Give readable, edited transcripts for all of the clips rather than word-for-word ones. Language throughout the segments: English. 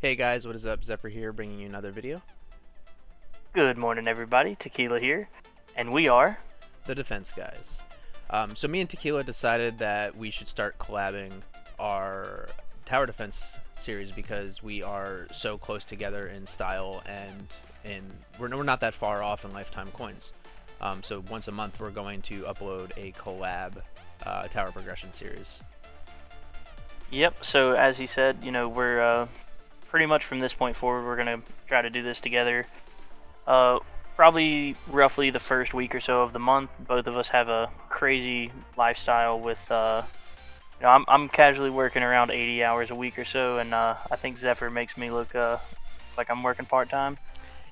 Hey guys, what is up? Xepher here, bringing you another video. Good morning, everybody. Tequila here, and we are. The Defense Guys. So me and Tequila decided that we should start collabing our tower defense series because we are so close together in style and we're not that far off in lifetime coins. So once a month we're going to upload a collab tower progression series. Yep. So as he said, we're pretty much from this point forward, we're gonna try to do this together. Probably roughly the first week or so of the month. Both of us have a crazy lifestyle with. I'm casually working around 80 hours a week or so, and I think Zephyr makes me look like I'm working part time.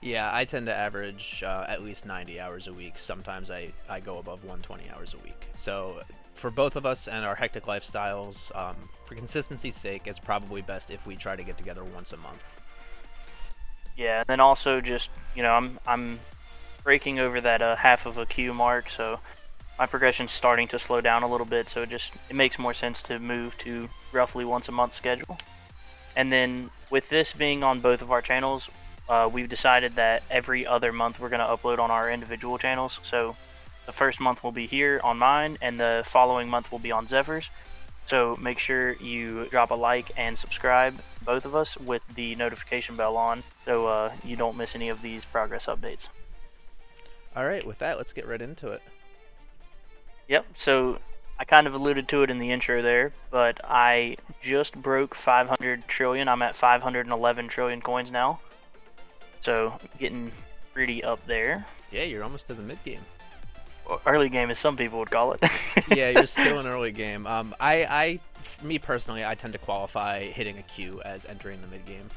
Yeah, I tend to average at least 90 hours a week. Sometimes I go above 120 hours a week. So for both of us and our hectic lifestyles, for consistency's sake, it's probably best if we try to get together once a month. Yeah, and then also just I'm breaking over that half of a Q mark, so my progression's starting to slow down a little bit. So it makes more sense to move to roughly once a month schedule. And then with this being on both of our channels, we've decided that every other month we're going to upload on our individual channels. So the first month will be here on mine, and the following month will be on Zephyr's. So make sure you drop a like and subscribe, both of us, with the notification bell on, so you don't miss any of these progress updates. Alright, with that, let's get right into it. Yep, so I kind of alluded to it in the intro there, but I just broke 500 trillion. I'm at 511 trillion coins now. So getting pretty up there. Yeah, you're almost to the mid game. Well, early game, as some people would call it. Yeah, you're still in early game. Me personally, I tend to qualify hitting a Q as entering the mid game.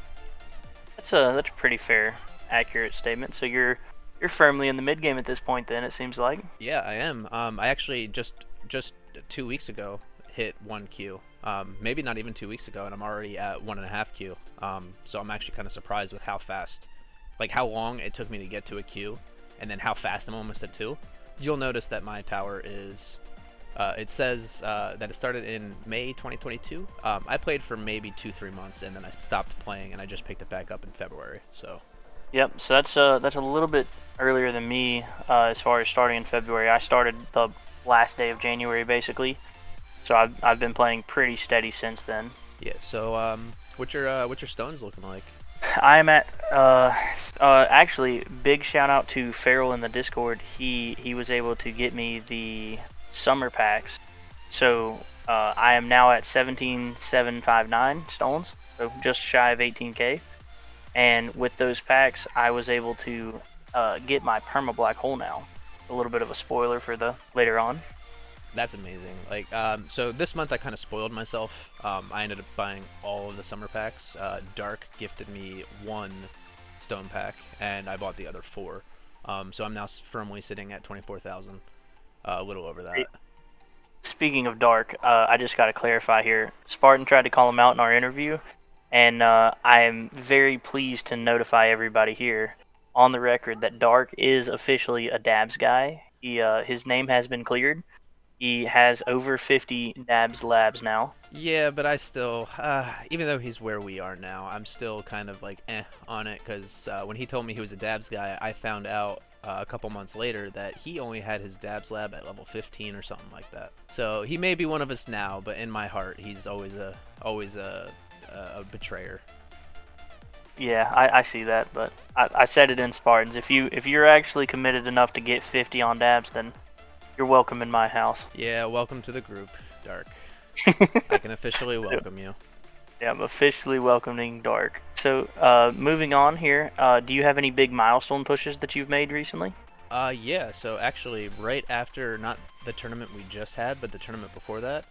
That's a pretty fair, accurate statement. So you're firmly in the mid game at this point. Then it seems like. Yeah, I am. I actually just 2 weeks ago hit 1Q. Maybe not even 2 weeks ago, and I'm already at 1.5Q. So I'm actually kind of surprised with how fast, like how long it took me to get to a Q, and then how fast I'm almost at 2. You'll notice that my tower is, it says that it started in May 2022. I played for maybe 2-3 months, and then I stopped playing, and I just picked it back up in February. So. Yep. So that's a little bit earlier than me as far as starting in February. I started the last day of January basically. So I've been playing pretty steady since then. Yeah. So what's your stones looking like? I'm at actually big shout out to Farrell in the Discord. He was able to get me the summer packs. So I am now at 17,759 stones, so just shy of 18k. And with those packs, I was able to get my perma black hole now. A little bit of a spoiler for the later on. That's amazing. Like, so this month I kind of spoiled myself. I ended up buying all of the summer packs. Dark gifted me 1 stone pack, and I bought the other 4. So I'm now firmly sitting at 24,000, a little over that. Speaking of Dark, I just got to clarify here. Spartan tried to call him out in our interview, and I am very pleased to notify everybody here on the record that Dark is officially a Dabs guy. His name has been cleared. He has over 50 Dabs labs now. Yeah, but I still, even though he's where we are now, I'm still kind of like on it, because when he told me he was a Dabs guy, I found out a couple months later that he only had his Dabs lab at level 15 or something like that. So he may be one of us now, but in my heart, he's always a betrayer. Yeah, I see that, but I said it in Spartans. If you're actually committed enough to get 50 on Dabs, then you're welcome in my house. Yeah, welcome to the group, Dark. I can officially welcome you. Yeah, I'm officially welcoming Dark. So, moving on here, do you have any big milestone pushes that you've made recently? Yeah, so actually, right after, not the tournament we just had, but the tournament before that,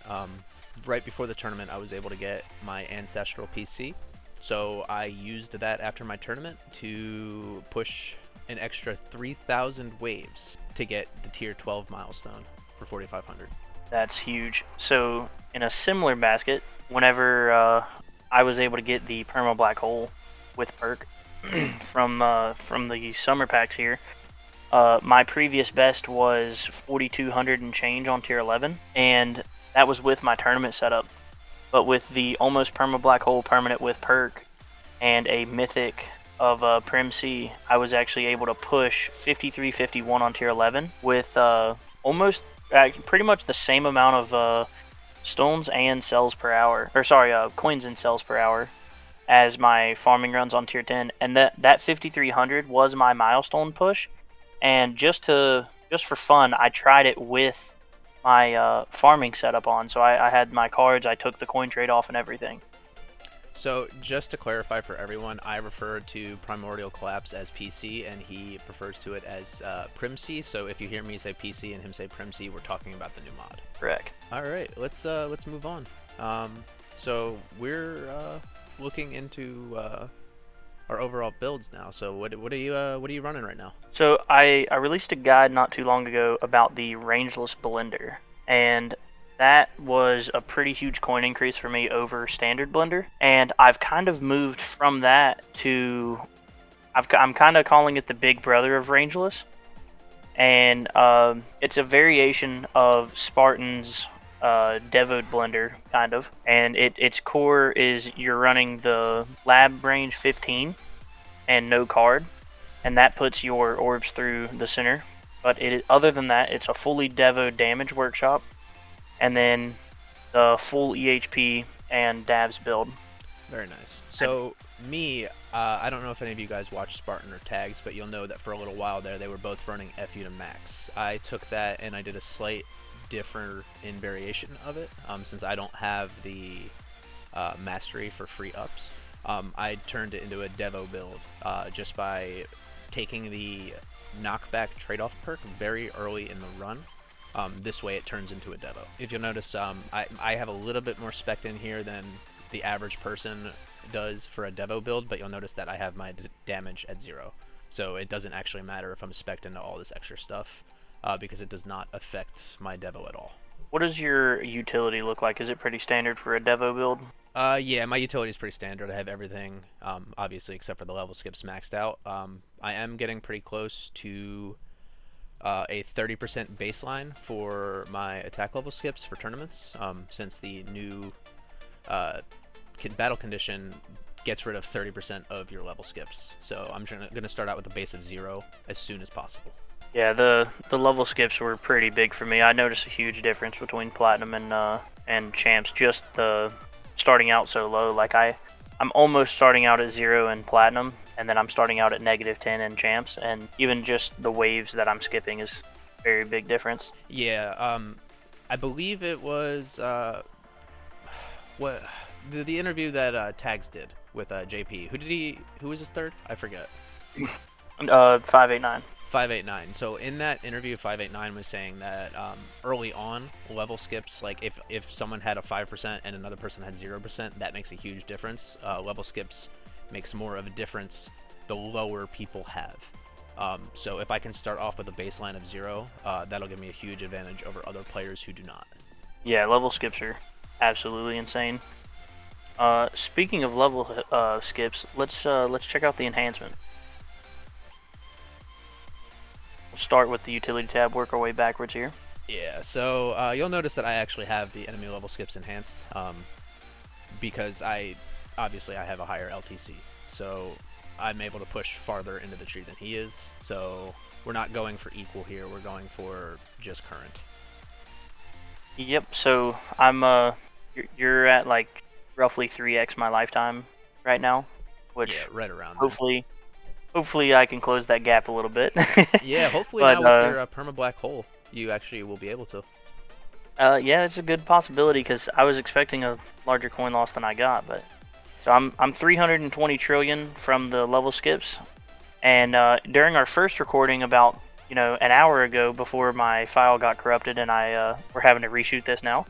right before the tournament, I was able to get my Ancestral PC. So I used that after my tournament to push an extra 3,000 waves to get the tier 12 milestone for 4,500. That's huge. So in a similar basket, whenever I was able to get the perma black hole with perk from the summer packs here, my previous best was 4,200 and change on tier 11, and that was with my tournament setup. But with the almost perma black hole permanent with perk, and a mythic of Prim C, I was actually able to push 5351 on tier 11 with almost pretty much the same amount of stones and cells per hour, or sorry, coins and cells per hour as my farming runs on tier 10, and that 5300 was my milestone push. And just for fun, I tried it with my farming setup on. So I had my cards, I took the coin trade off and everything. So just to clarify for everyone, I refer to Primordial Collapse as PC, and he refers to it as Primc. So if you hear me say PC and him say Primc, we're talking about the new mod. Correct. All right, let's move on. So we're looking into our overall builds now. So what are you running right now? So I released a guide not too long ago about the rangeless blender, and that was a pretty huge coin increase for me over standard blender. And I've kind of moved from that to I'm kind of calling it the big brother of rangeless, and it's a variation of Spartan's Devoed blender, kind of, and its core is you're running the lab range 15 and no card, and that puts your orbs through the center. But other than that, it's a fully devoed damage workshop, and then the full EHP and Davs build. Very nice. So me, I don't know if any of you guys watch Spartan or Tags, but you'll know that for a little while there, they were both running FU to max. I took that and I did a slight differ in variation of it, since I don't have the mastery for free ups. I turned it into a Devo build just by taking the knockback trade-off perk very early in the run. This way it turns into a Devo. If you'll notice, I have a little bit more spec in here than the average person does for a Devo build, but you'll notice that I have my damage at 0. So it doesn't actually matter if I'm spec'd into all this extra stuff, because it does not affect my Devo at all. What does your utility look like? Is it pretty standard for a Devo build? Yeah, my utility is pretty standard. I have everything, obviously, except for the level skips maxed out. I am getting pretty close to a 30% baseline for my attack level skips for tournaments, since the new battle condition gets rid of 30% of your level skips. So I'm going to start out with a base of 0 as soon as possible. Yeah, the level skips were pretty big for me. I noticed a huge difference between Platinum and Champs, just the starting out so low. Like I'm almost starting out at 0 in Platinum, and then I'm starting out at -10 in Champs, and even just the waves that I'm skipping is a very big difference. Yeah, I believe it was what the interview that Tags did with JP. Who was his third? I forget. 589. 589. So in that interview, 589 was saying that early on, level skips, like if someone had a 5% and another person had 0%, that makes a huge difference. Level skips makes more of a difference the lower people have. So if I can start off with a baseline of 0, that'll give me a huge advantage over other players who do not. Yeah, level skips are absolutely insane. Speaking of level skips, let's check out the enhancement. We'll start with the utility tab, work our way backwards here. Yeah, so you'll notice that I actually have the enemy level skips enhanced, because obviously I have a higher LTC, so I'm able to push farther into the tree than he is. So we're not going for equal here, we're going for just current. Yep, so I'm you're at like roughly 3x my lifetime right now, which yeah, right around hopefully I can close that gap a little bit. Yeah, hopefully but, now with your perma black hole, you actually will be able to. Yeah, it's a good possibility because I was expecting a larger coin loss than I got, but so I'm 320 trillion from the level skips, and during our first recording about an hour ago before my file got corrupted and we're having to reshoot this now.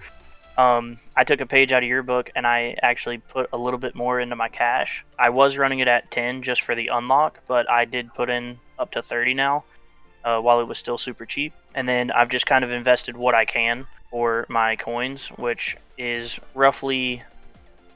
I took a page out of your book and I actually put a little bit more into my cash. I was running it at 10 just for the unlock, but I did put in up to 30 now, while it was still super cheap. And then I've just kind of invested what I can for my coins, which is roughly,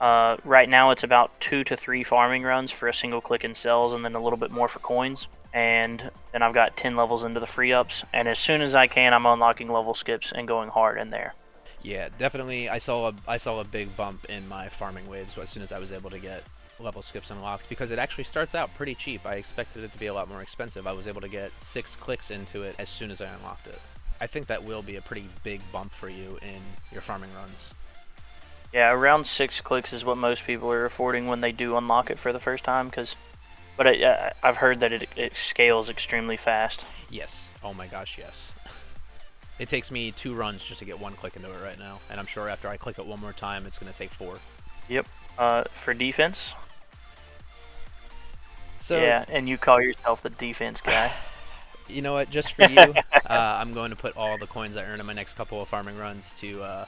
right now it's about 2 to 3 farming runs for a single click in cells, and then a little bit more for coins. And then I've got 10 levels into the free ups, and as soon as I can, I'm unlocking level skips and going hard in there. Yeah, definitely. I saw a big bump in my farming waves as soon as I was able to get level skips unlocked, because it actually starts out pretty cheap. I expected it to be a lot more expensive. I was able to get 6 clicks into it as soon as I unlocked it. I think that will be a pretty big bump for you in your farming runs. Yeah, around 6 clicks is what most people are affording when they do unlock it for the first time. But I've heard that it scales extremely fast. Yes. Oh my gosh, yes. It takes me 2 runs just to get 1 click into it right now, and I'm sure after I click it one more time, it's going to take 4. Yep. For defense. So yeah, and you call yourself the defense guy. You know what? Just for you, I'm going to put all the coins I earn in my next couple of farming runs to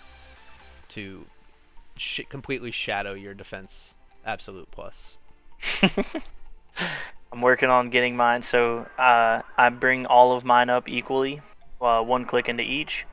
completely shadow your defense absolute plus. I'm working on getting mine, so I bring all of mine up equally, 1 click into each.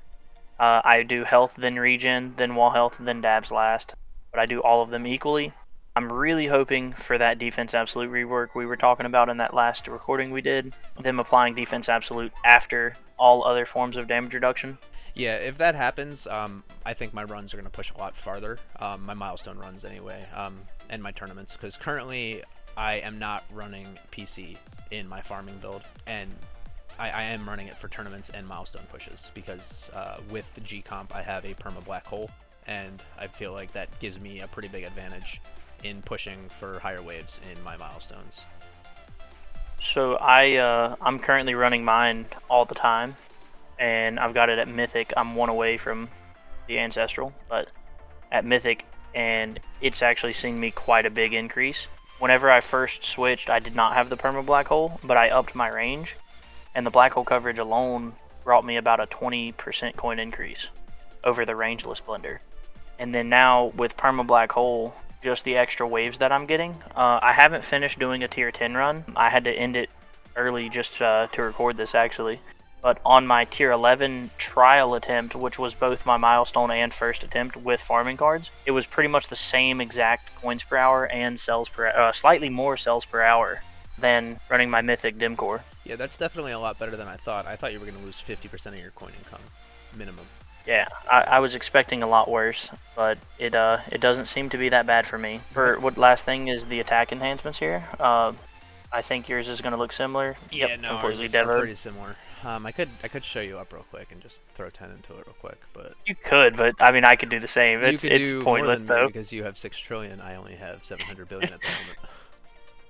I do health, then regen, then wall health, then dabs last, but I do all of them equally. I'm really hoping for that defense absolute rework we were talking about in that last recording we did, them applying defense absolute after all other forms of damage reduction. Yeah, if that happens, I think my runs are going to push a lot farther, my milestone runs anyway, and my tournaments, because currently I am not running PC in my farming build, and I am running it for tournaments and milestone pushes, because with the G comp I have a perma black hole, and I feel like that gives me a pretty big advantage in pushing for higher waves in my milestones. So I'm currently running mine all the time, and I've got it at Mythic. I'm 1 away from the Ancestral, but at Mythic, and it's actually seen me quite a big increase. Whenever I first switched, I did not have the perma black hole, but I upped my range, and the black hole coverage alone brought me about a 20% coin increase over the rangeless blender. And then now with perma black hole, just the extra waves that I'm getting. I haven't finished doing a tier 10 run. I had to end it early just to record this actually. But on my tier 11 trial attempt, which was both my milestone and first attempt with farming cards, it was pretty much the same exact coins per hour and cells per slightly more cells per hour than running my mythic dim core. Yeah, that's definitely a lot better than I thought. I thought you were going to lose 50% of your coin income minimum. Yeah, I was expecting a lot worse, but it doesn't seem to be that bad for me. For what last thing is the attack enhancements here. I think yours is going to look similar. Yeah, yep, no, completely ours are devoed. pretty similar. I could show you up real quick and just throw 10 into it real quick, but You could, but I mean I could do the same. you could It's do pointless more than though. me because you have 6 trillion. I only have 700 billion at the moment.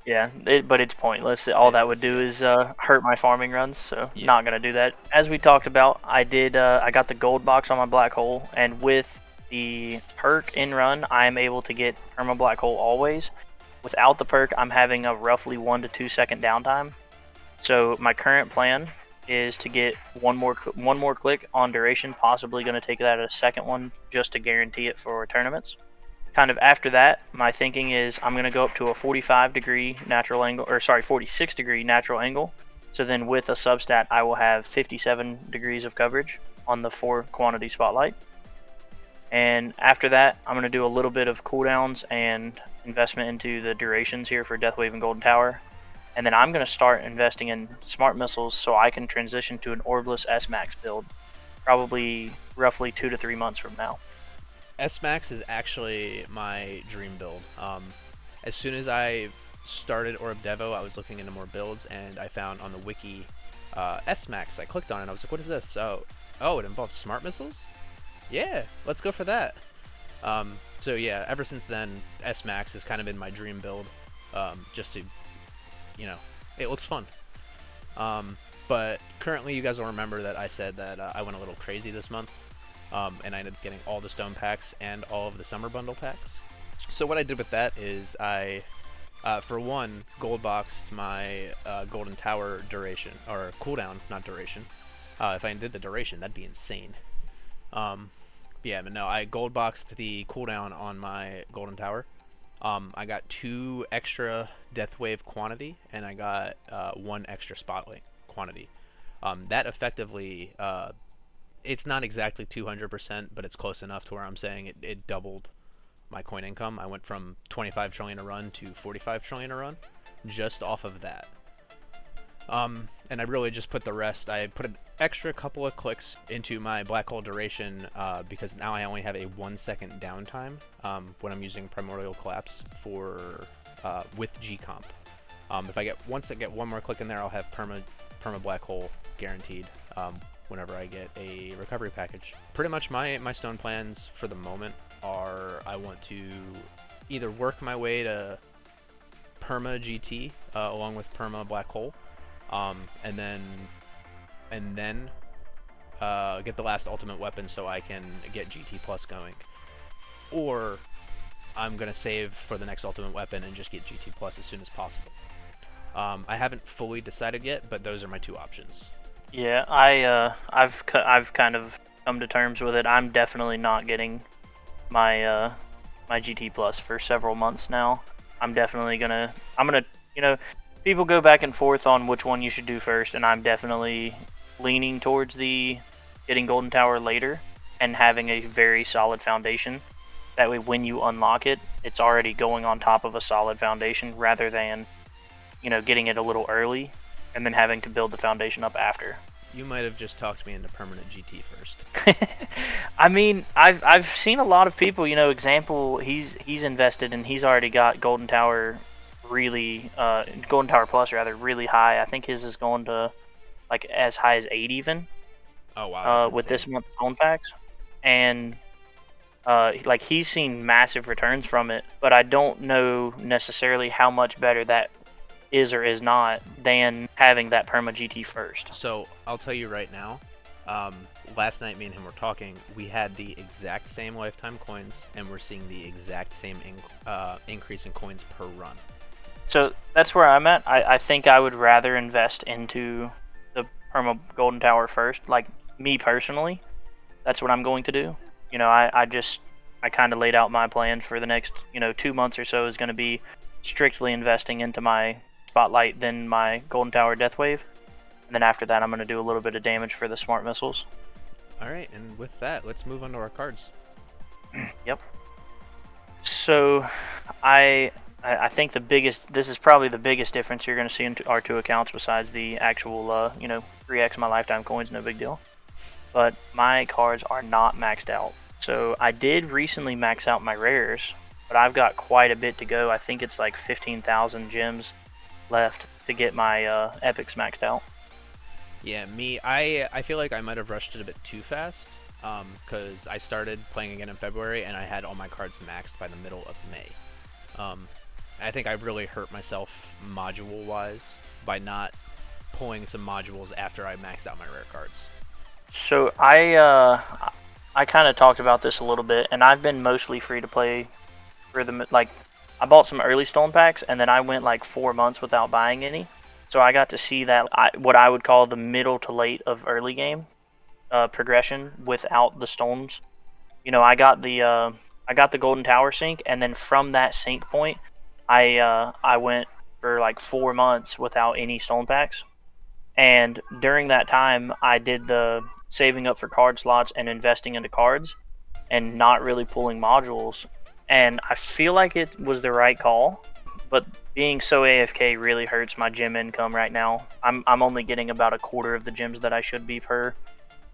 Yeah, but it's pointless. All that would do is hurt my farming runs, so Yeah. not gonna do that. As we talked about, I got the gold box on my black hole, and with the perk in run, I am able to get perma black hole always. Without the perk, I'm having a roughly 1 to 2 second downtime. So my current plan is to get one more click on duration, possibly going to take that a second one just to guarantee it for tournaments. Kind of after that, my thinking is I'm going to go up to a 45-degree natural angle, or sorry, 46-degree natural angle. So then with a substat, I will have 57 degrees of coverage on the 4 quantity spotlight. And after that, I'm going to do a little bit of cooldowns and investment into the durations here for Deathwave and Golden Tower. And then I'm going to start investing in smart missiles so I can transition to an Orbless S-Max build, probably roughly 2 to 3 months from now. S-Max is actually my dream build. As soon as I started Orb Devo, I was looking into more builds, and I found on the wiki S-Max. I clicked on it, and I was like, what is this? Oh, it involves smart missiles? Yeah, let's go for that. So yeah, ever since then, S-Max has kind of been my dream build, just to, you know, it looks fun. But currently, you guys will remember that I said that I went a little crazy this month, and I ended up getting all the stone packs and all of the summer bundle packs. So what I did with that is I, for one, gold boxed my Golden Tower duration, or cooldown, not duration. If I did the duration, that'd be insane. Yeah, but no, I gold boxed the cooldown on my Golden Tower. I got 2 extra Deathwave quantity, and I got 1 extra Spotlight quantity. That effectively, it's not exactly 200%, but it's close enough to where I'm saying it doubled my coin income. I went from 25 trillion a run to 45 trillion a run, just off of that. And I really just put the rest. I put an extra couple of clicks into my black hole duration because now I only have a 1 second downtime when I'm using Primordial Collapse for with G comp. Once I get one more click in there, I'll have perma black hole guaranteed. Whenever I get a recovery package. Pretty much my stone plans for the moment are I want to either work my way to perma GT along with perma black hole, and then get the last ultimate weapon so I can get GT plus going, or I'm gonna save for the next ultimate weapon and just get GT plus as soon as possible. I haven't fully decided yet, but those are my two options. Yeah, I've kind of come to terms with it. I'm definitely not getting my my GT Plus for several months now. I'm gonna people go back and forth on which one you should do first, and I'm definitely leaning towards the getting Golden Tower later and having a very solid foundation. That way, when you unlock it, it's already going on top of a solid foundation rather than getting it a little early and then having to build the foundation up after. You might have just talked me into permanent GT first. I mean, I've seen a lot of people, example, he's invested and he's already got Golden Tower Golden Tower Plus rather, really high. I think his is going to like as high as 8 even. Oh wow. With this month's stone packs. And like he's seen massive returns from it, but I don't know necessarily how much better that is or is not than having that perma GT first. So I'll tell you right now, last night me and him were talking, we had the exact same lifetime coins and we're seeing the exact same increase in coins per run. So that's where I'm at. I think I would rather invest into the perma Golden Tower first. Like me personally, that's what I'm going to do. I kind of laid out my plan for the next 2 months or so is going to be strictly investing into my Spotlight, then my Golden Tower Death Wave, and then after that I'm going to do a little bit of damage for the smart missiles. Alright, and with that, let's move on to our cards. Yep. So I think this is probably the biggest difference you're going to see in our two accounts besides the actual 3x my lifetime coins, no big deal. But my cards are not maxed out. So I did recently max out my rares, but I've got quite a bit to go. I think it's like 15,000 gems left to get my epics maxed out. Yeah, I feel like I might have rushed it a bit too fast, because I started playing again in February and I had all my cards maxed by the middle of May. I think I really hurt myself module wise by not pulling some modules after I maxed out my rare cards. So I kind of talked about this a little bit, and I've been mostly free to play for the I bought some early stone packs, and then I went like 4 months without buying any. So I got to see that what I would call the middle to late of early game progression without the stones. I got the Golden Tower sync, and then from that sync point, I went for like 4 months without any stone packs. And during that time, I did the saving up for card slots and investing into cards, and not really pulling modules. And I feel like it was the right call, but being so AFK really hurts my gem income right now. I'm only getting about a quarter of the gems that I should be per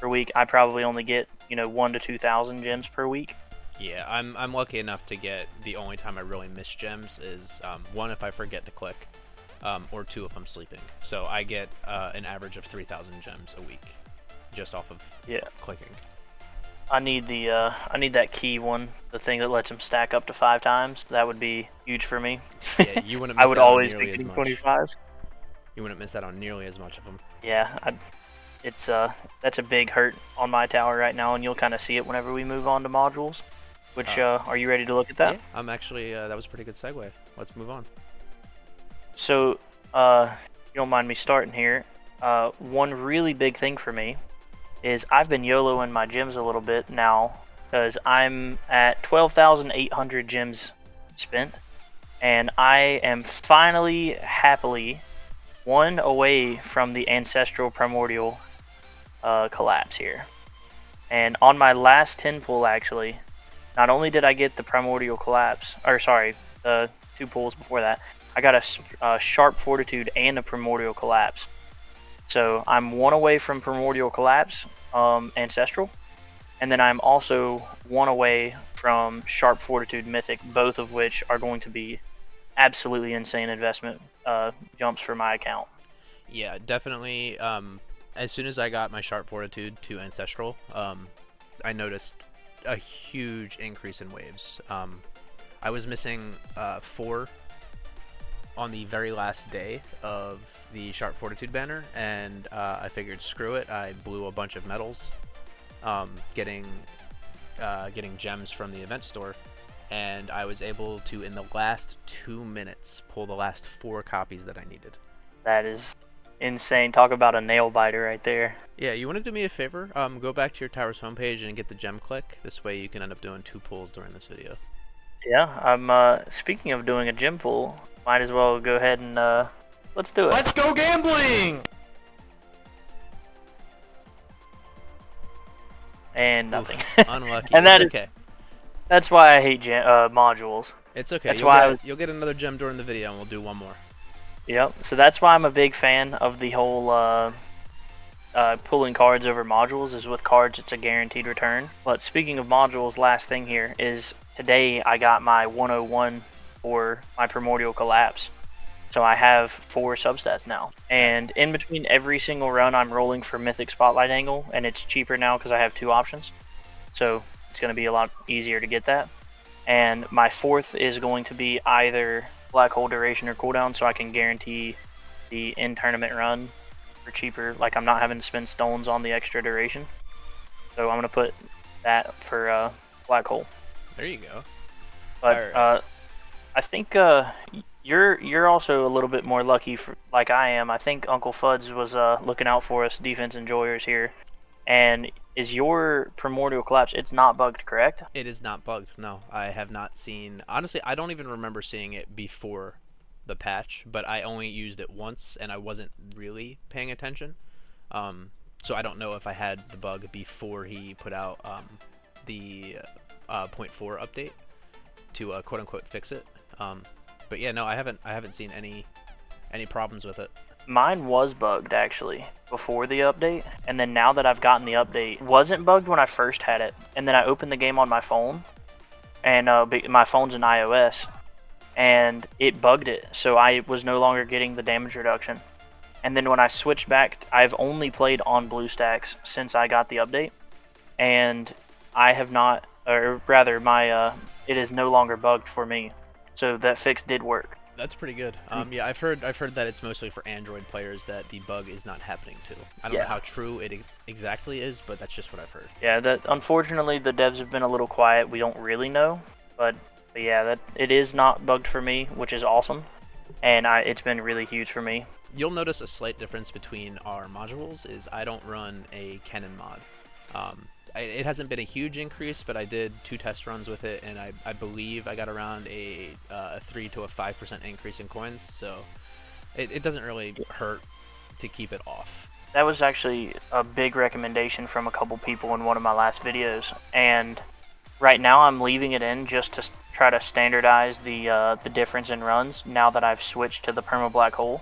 week. I probably only get 1,000 to 2,000 gems per week. Yeah, I'm lucky enough to get, the only time I really miss gems is 1 if I forget to click, or 2 if I'm sleeping. So I get an average of 3,000 gems a week just off of clicking. I need that key one, the thing that lets them stack up to 5 times. That would be huge for me. Yeah, you wouldn't miss I would out on always nearly be as getting much. 25. You wouldn't miss out on nearly as much of them. Yeah, that's a big hurt on my tower right now, and you'll kind of see it whenever we move on to modules. Which are you ready to look at that? Yeah, I'm actually. That was a pretty good segue. Let's move on. So, you don't mind me starting here. One really big thing for me is I've been YOLOing my gems a little bit now, because I'm at 12,800 gems spent, and I am finally, happily, 1 away from the ancestral primordial collapse here. And on my last 10 pull, actually, not only did I get the primordial collapse, or sorry, the 2 pulls before that, I got a sharp fortitude and a primordial collapse. So I'm 1 away from primordial collapse, ancestral, and then I'm also 1 away from sharp fortitude mythic, both of which are going to be absolutely insane investment jumps for my account. Yeah, definitely. As soon as I got my Sharp Fortitude to Ancestral, I noticed a huge increase in waves. I was missing 4 on the very last day of the Sharp Fortitude banner, and I figured, screw it. I blew a bunch of medals, getting gems from the event store, and I was able to, in the last 2 minutes, pull the last 4 copies that I needed. That is insane. Talk about a nail biter right there. Yeah, you want to do me a favor? Go back to your tower's homepage and get the gem click. This way you can end up doing 2 pulls during this video. Yeah, I'm speaking of doing a gem pull, might as well go ahead and let's do it. Let's go gambling! And nothing. Oof, unlucky. And that it's is okay. That's why I hate modules. It's okay. That's You'll why you'll get another gem during the video, and we'll do one more. Yep. So that's why I'm a big fan of the whole pulling cards over modules. Is with cards it's a guaranteed return. But speaking of modules, last thing here is today I got my 101 for my Primordial Collapse. So I have 4 substats now. And in between every single run I'm rolling for Mythic Spotlight Angle, and it's cheaper now because I have 2 options. So it's going to be a lot easier to get that. And my 4th is going to be either Black Hole Duration or Cooldown, so I can guarantee the in-tournament run for cheaper. Like, I'm not having to spend stones on the extra duration. So I'm going to put that for Black Hole. There you go. But right. I think you're also a little bit more lucky, like I am. I think Uncle Fuds was looking out for us defense enjoyers here. And is your Primordial Collapse, it's not bugged, correct? It is not bugged, no. I have not seen... Honestly, I don't even remember seeing it before the patch, but I only used it once, and I wasn't really paying attention. So I don't know if I had the bug before he put out the 0.4 update to quote-unquote fix it. But yeah, no, I haven't seen any problems with it. Mine was bugged actually before the update, and then now that I've gotten the update, wasn't bugged when I first had it, and then I opened the game on my phone, and my phone's an iOS, and it bugged it, so I was no longer getting the damage reduction. And then when I switched back, I've only played on BlueStacks since I got the update, and I have not, or rather, it is no longer bugged for me. So that fix did work. That's pretty good. Yeah, I've heard that it's mostly for Android players that the bug is not happening to. I don't know how true it exactly is, but that's just what I've heard. Yeah, that unfortunately the devs have been a little quiet. We don't really know, but yeah, that it is not bugged for me, which is awesome, and it's been really huge for me. You'll notice a slight difference between our modules is I don't run a Cannon mod. It hasn't been a huge increase, but I did 2 test runs with it, and I believe I got around a 3 to a 5% increase in coins, so it doesn't really hurt to keep it off. That was actually a big recommendation from a couple people in one of my last videos, and right now I'm leaving it in just to try to standardize the difference in runs now that I've switched to the perma black hole,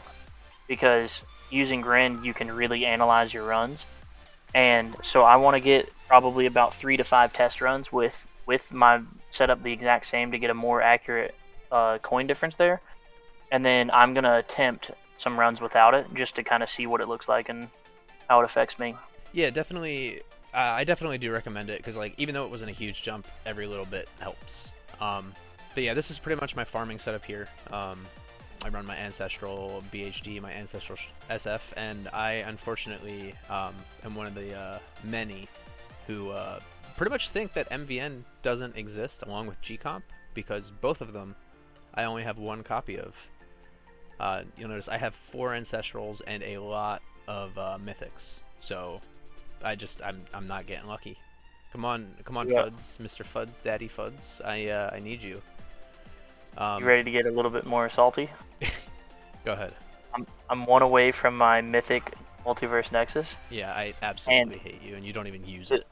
because using Rend you can really analyze your runs. And so I want to get probably about 3 to 5 test runs with my setup the exact same to get a more accurate coin difference there. And then I'm going to attempt some runs without it just to kind of see what it looks like and how it affects me. Yeah, definitely. I definitely do recommend it because, like, even though it wasn't a huge jump, every little bit helps. But yeah, this is pretty much my farming setup here. I run my Ancestral BHD, my Ancestral SF, and I unfortunately am one of the many who pretty much think that MVN doesn't exist along with G-Comp, because both of them I only have 1 copy of. You'll notice I have 4 Ancestrals and a lot of Mythics, so I'm not getting lucky. Come on, yeah. Fuds, Mr. Fuds, Daddy Fuds, I need you. You ready to get a little bit more salty? Go ahead. I'm 1 away from my Mythic Multiverse Nexus. Yeah, I absolutely hate you, and you don't even use it.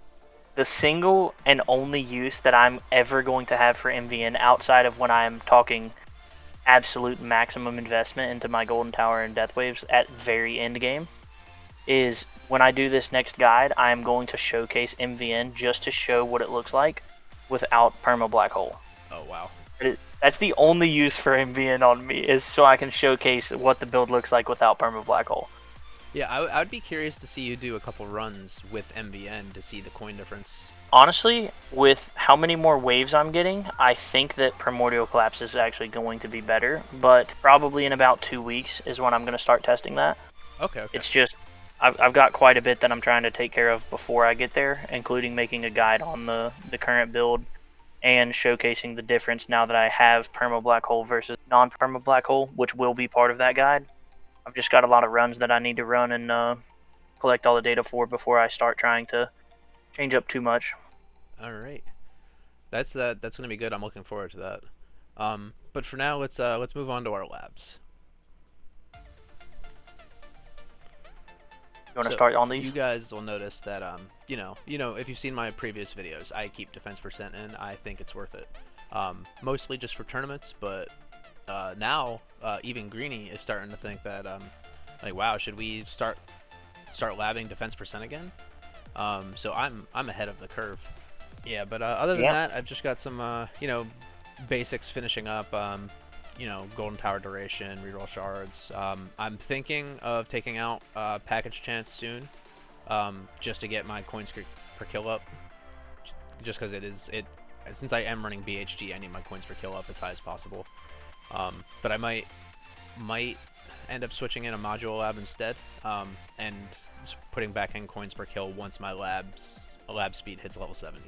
The single and only use that I'm ever going to have for MVN outside of when I'm talking absolute maximum investment into my Golden Tower and Death Waves at very end game is when I do this next guide, I'm going to showcase MVN just to show what it looks like without perma black hole. Oh wow. That's the only use for him being on me, is so I can showcase what the build looks like without perma black hole. Yeah, I would be curious to see you do a couple runs with MVN to see the coin difference. Honestly, with how many more waves I'm getting, I think that Primordial Collapse is actually going to be better, but probably in about 2 weeks is when I'm going to start testing that. Okay. It's just, I've got quite a bit that I'm trying to take care of before I get there, including making a guide on the current build and showcasing the difference now that I have perma black hole versus non-perma black hole, which will be part of that guide. I've just got a lot of runs that I need to run and collect all the data for before I start trying to change up too much. All right. That's gonna be good. I'm looking forward to that. But for now, let's move on to our labs. You want to start on these? You guys will notice that you know, if you've seen my previous videos, I keep defense percent in. I think it's worth it. Mostly just for tournaments, but now even Greeny is starting to think that like, wow, should we start labbing defense percent again? So I'm ahead of the curve. Yeah, but other than that, I've just got some you know, basics finishing up. You know, golden tower duration, reroll shards. I'm thinking of taking out package chance soon, just to get my coins per kill up. Just because since I am running BHG, I need my coins per kill up as high as possible. But I might end up switching in a module lab instead, and just putting back in coins per kill once my lab speed hits level 70.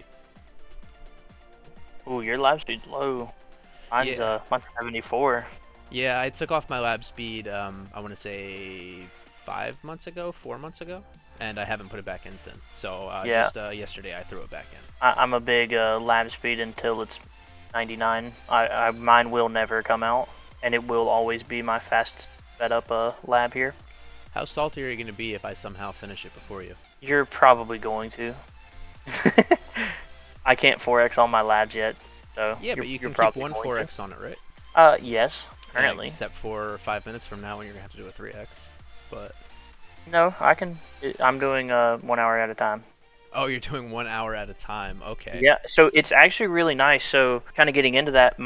Ooh, your lab speed's low. Mine's 74. Yeah, I took off my lab speed, I want to say 4 months ago, and I haven't put it back in since. So just yesterday I threw it back in. I'm a big lab speed until it's 99. Mine will never come out, and it will always be my fast setup lab here. How salty are you going to be if I somehow finish it before you? You're probably going to. I can't 4x all my labs yet. So yeah, but you can keep one 4x on it, right? Yes, currently. Yeah, except for 5 minutes from now when you're gonna have to do a 3x. But no, I can. I'm doing 1 hour at a time. Oh, you're doing 1 hour at a time. Okay. Yeah, so it's actually really nice. So kind of getting into that,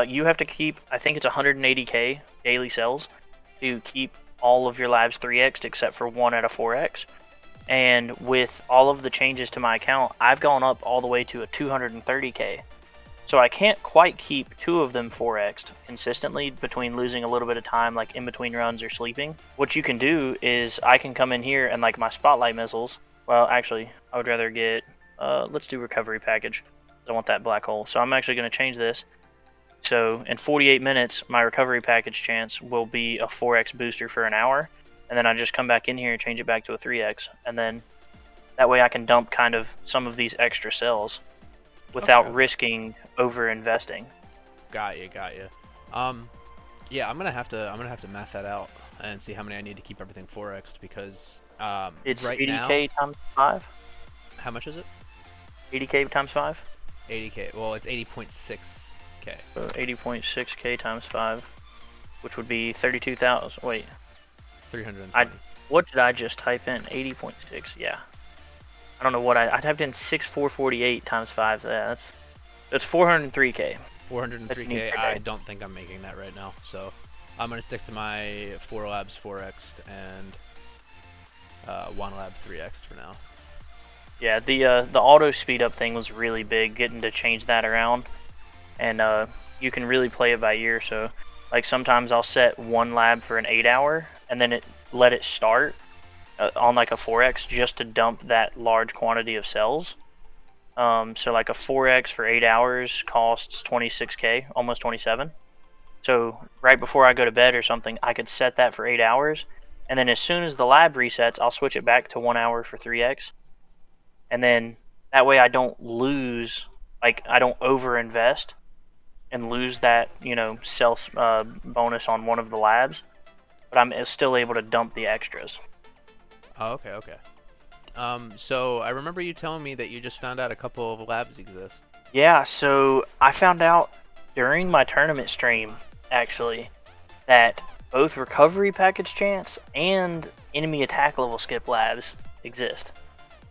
you have to keep, I think it's 180k daily cells to keep all of your labs 3x'd except for 1 out of 4x. And with all of the changes to my account, I've gone up all the way to a 230k. So I can't quite keep 2 of them 4x'd consistently between losing a little bit of time, like in between runs or sleeping. What you can do is I can come in here and like my spotlight missiles. Well, actually, I would rather get, let's do recovery package. I want that black hole. So I'm actually going to change this. So in 48 minutes, my recovery package chance will be a 4x booster for an hour. And then I just come back in here and change it back to a 3x. And then that way I can dump kind of some of these extra cells without risking over investing. Got you. Yeah, I'm gonna have to math that out and see how many I need to keep everything 4x'd because it's right 80k now, times 5. How much is it? 80k times 5. 80k. Well, it's 80.6k. So 80.6k times 5, which would be 32,000. Wait. 320. What did I just type in? 80.6. Yeah. I don't know what I typed in 6448 times 5. Yeah, that's 403k. 403k. I don't think I'm making that right now, so I'm gonna stick to my 4 labs 4x'd and 1 lab 3x'd for now. Yeah, the auto speed up thing was really big, getting to change that around, and you can really play it by ear. So, like sometimes I'll set 1 lab for an 8 hour, and then let it start on like a 4x just to dump that large quantity of cells. So like a 4x for 8 hours costs 26k, almost 27. So right before I go to bed or something, I could set that for 8 hours, and then as soon as the lab resets, I'll switch it back to 1 hour for 3x, and then that way I don't lose, like I don't over invest and lose that, you know, cell bonus on one of the labs, but I'm still able to dump the extras. Oh, okay. So I remember you telling me that you just found out a couple of labs exist. Yeah, so I found out during my tournament stream, actually, that both recovery package chance and enemy attack level skip labs exist.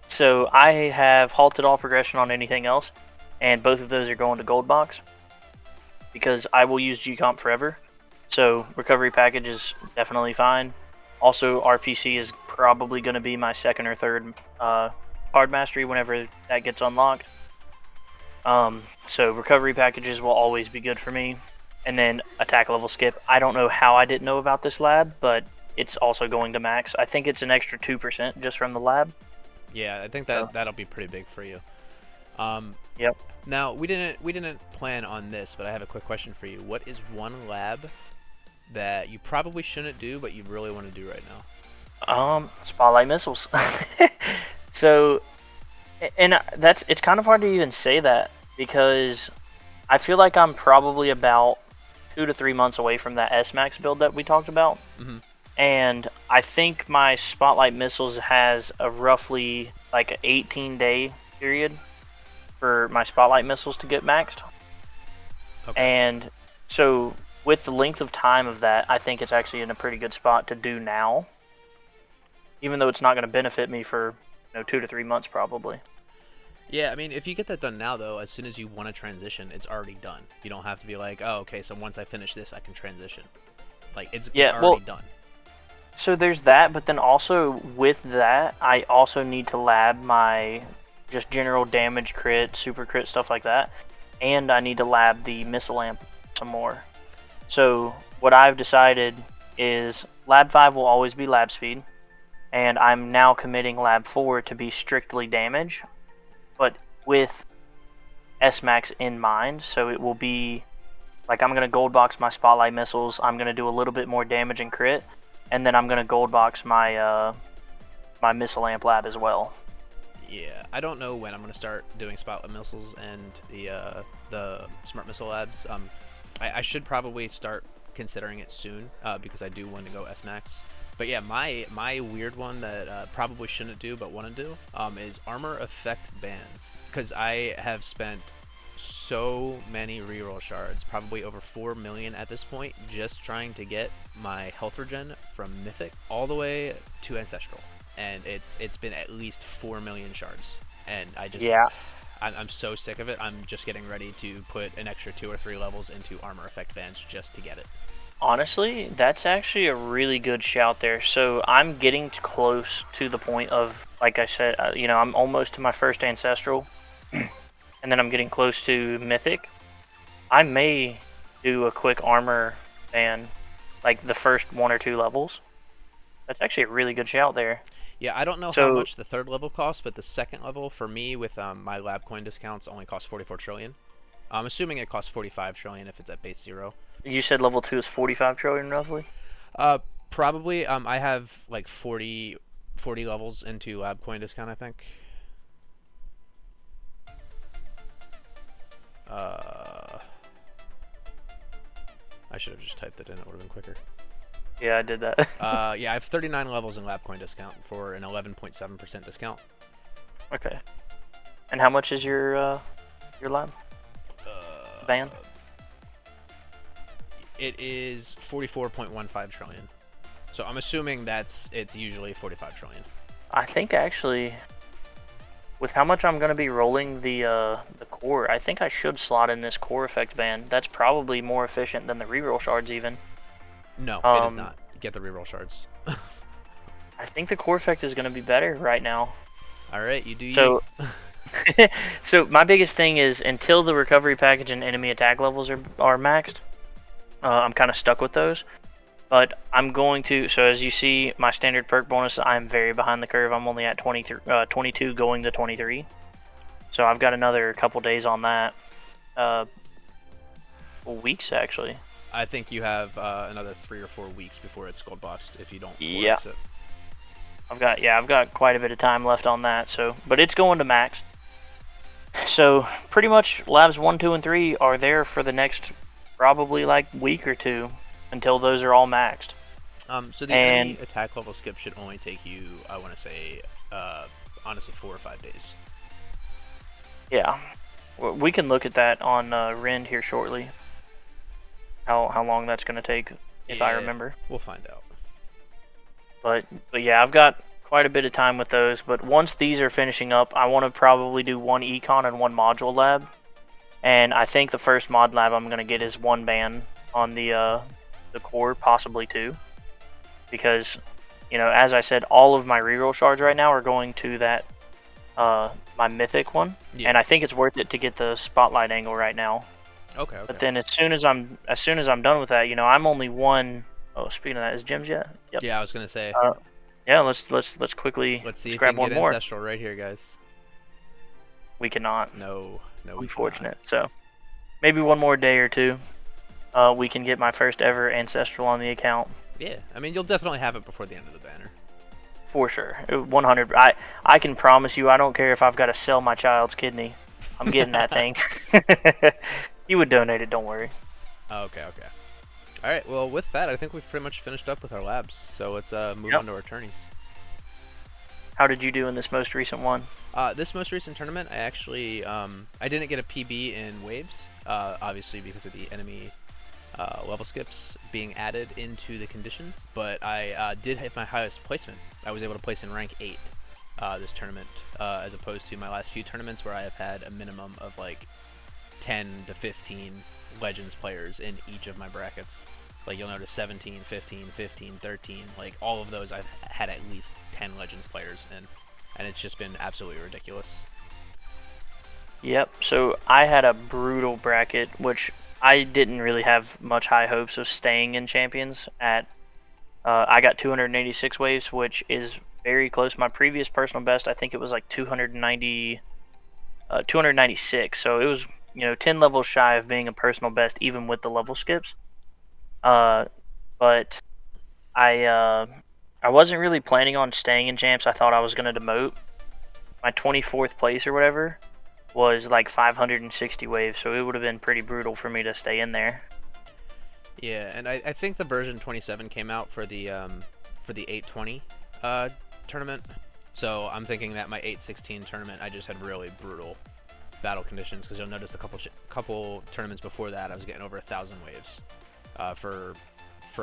So I have halted all progression on anything else, and both of those are going to gold box. because I will use G-Comp forever. So recovery package is definitely fine. Also, RPC is probably going to be my second or third card mastery whenever that gets unlocked. So recovery packages will always be good for me. And then attack level skip. I don't know how I didn't know about this lab, but it's also going to max. I think it's an extra 2% just from the lab. Yeah, I think that that'll be pretty big for you. Yep. Now we didn't plan on this, but I have a quick question for you. What is one lab that you probably shouldn't do, but you really want to do right now? Spotlight missiles. So, and it's kind of hard to even say that because I feel like I'm probably about 2 to 3 months away from that S-Max build that we talked about. Mm-hmm. And I think my Spotlight Missiles has a roughly like an 18-day period for my Spotlight Missiles to get maxed. Okay. And so with the length of time of that, I think it's actually in a pretty good spot to do now. Even though it's not going to benefit me for 2 to 3 months probably. Yeah, I mean, if you get that done now, though, as soon as you want to transition, it's already done. You don't have to be like, oh, okay, so once I finish this, I can transition. Like, it's already done. So there's that, but then also with that, I also need to lab my just general damage crit, super crit, stuff like that. And I need to lab the missile amp some more. So what I've decided is lab 5 will always be lab speed. And I'm now committing lab 4 to be strictly damage, but with S-Max in mind. So it will be like I'm going to gold box my Spotlight Missiles. I'm going to do a little bit more damage and crit. And then I'm going to gold box my my missile amp lab as well. Yeah, I don't know when I'm going to start doing Spotlight Missiles and the Smart Missile labs. I should probably start considering it soon because I do want to go S-Max. But yeah, my weird one that probably shouldn't do but want to do is armor effect bands. Because I have spent so many reroll shards, probably over 4 million at this point, just trying to get my health regen from Mythic all the way to Ancestral. And it's been at least 4 million shards. And I just... Yeah. I'm so sick of it. I'm just getting ready to put an extra 2 or 3 levels into armor effect bands just to get it. Honestly, that's actually a really good shout there. So I'm getting close to the point of, like I said, I'm almost to my first Ancestral. And then I'm getting close to Mythic. I may do a quick armor band, like the first 1 or 2 levels. That's actually a really good shout there. Yeah, I don't know how much the 3rd level costs, but the 2nd level, for me, with my lab coin discounts, only costs 44 trillion. I'm assuming it costs 45 trillion if it's at base 0. You said level 2 is 45 trillion roughly? Probably. I have like 40 levels into lab coin discount, I think. I should have just typed it in. It would have been quicker. Yeah, I did that. Yeah, I have 39 levels in lab coin discount for an 11.7% discount. Okay. And how much is your lab? Band? It is 44.15 trillion. So I'm assuming it's usually 45 trillion. I think actually, with how much I'm going to be rolling the core, I think I should slot in this core effect band. That's probably more efficient than the reroll shards even. No, it is not. Get the reroll shards. I think the core effect is going to be better right now. All right, you do you. So, so my biggest thing is until the recovery package and enemy attack levels are maxed, I'm kind of stuck with those. But I'm going to, so as you see, my standard perk bonus, I'm very behind the curve. I'm only at 22 going to 23. So I've got another couple days on that. Weeks, actually. I think you have another 3 or 4 weeks before it's gold boxed if you don't yeah. it. I've got quite a bit of time left on that. So, but it's going to max. So pretty much labs 1, 2, and 3 are there for the next probably like week or 2 until those are all maxed. So the enemy attack level skip should only take you, I want to say, honestly, 4 or 5 days. Yeah, we can look at that on Rend here shortly. How long that's going to take, if I remember. We'll find out. But yeah, I've got quite a bit of time with those. But once these are finishing up, I want to probably do 1 econ and 1 module lab. And I think the first mod lab I'm gonna get is 1 ban on the core, possibly 2, because you know, as I said, all of my reroll shards right now are going to that my mythic one, and I think it's worth it to get the spotlight angle right now. Okay. But then as soon as I'm done with that, you know, I'm only one. Oh, speaking of that, is gems yet? Yep. Yeah, I was gonna say. Yeah, let's quickly Let's see if we grab can one get more. ancestral right here, guys. We cannot. No, we Unfortunate. So maybe one more day or two, we can get my first ever ancestral on the account. Yeah, I mean, you'll definitely have it before the end of the banner. For sure, 100. I can promise you, I don't care if I've got to sell my child's kidney. I'm getting that thing. You would donate it, don't worry. Okay. All right. Well, with that, I think we've pretty much finished up with our labs. So let's move on to our tourneys. How did you do in this most recent one? This most recent tournament, I actually I didn't get a PB in waves, obviously because of the enemy level skips being added into the conditions, but I did hit my highest placement. I was able to place in rank 8 this tournament, as opposed to my last few tournaments where I have had a minimum of like 10 to 15 Legends players in each of my brackets. Like you'll notice 17, 15, 15, 13, like all of those I've had at least 10 Legends players in, and it's just been absolutely ridiculous. Yep, so I had a brutal bracket, which I didn't really have much high hopes of staying in Champions at. I got 286 waves, which is very close. My previous personal best, I think it was like 296. So it was, you know, 10 levels shy of being a personal best, even with the level skips. But I wasn't really planning on staying in Champs. I thought I was gonna demote. My 24th place or whatever was like 560 waves, so it would have been pretty brutal for me to stay in there. Yeah, and I think the version 27 came out for the 820 tournament. So I'm thinking that my 816 tournament, I just had really brutal battle conditions, because you'll notice a couple tournaments before that I was getting over 1,000 waves for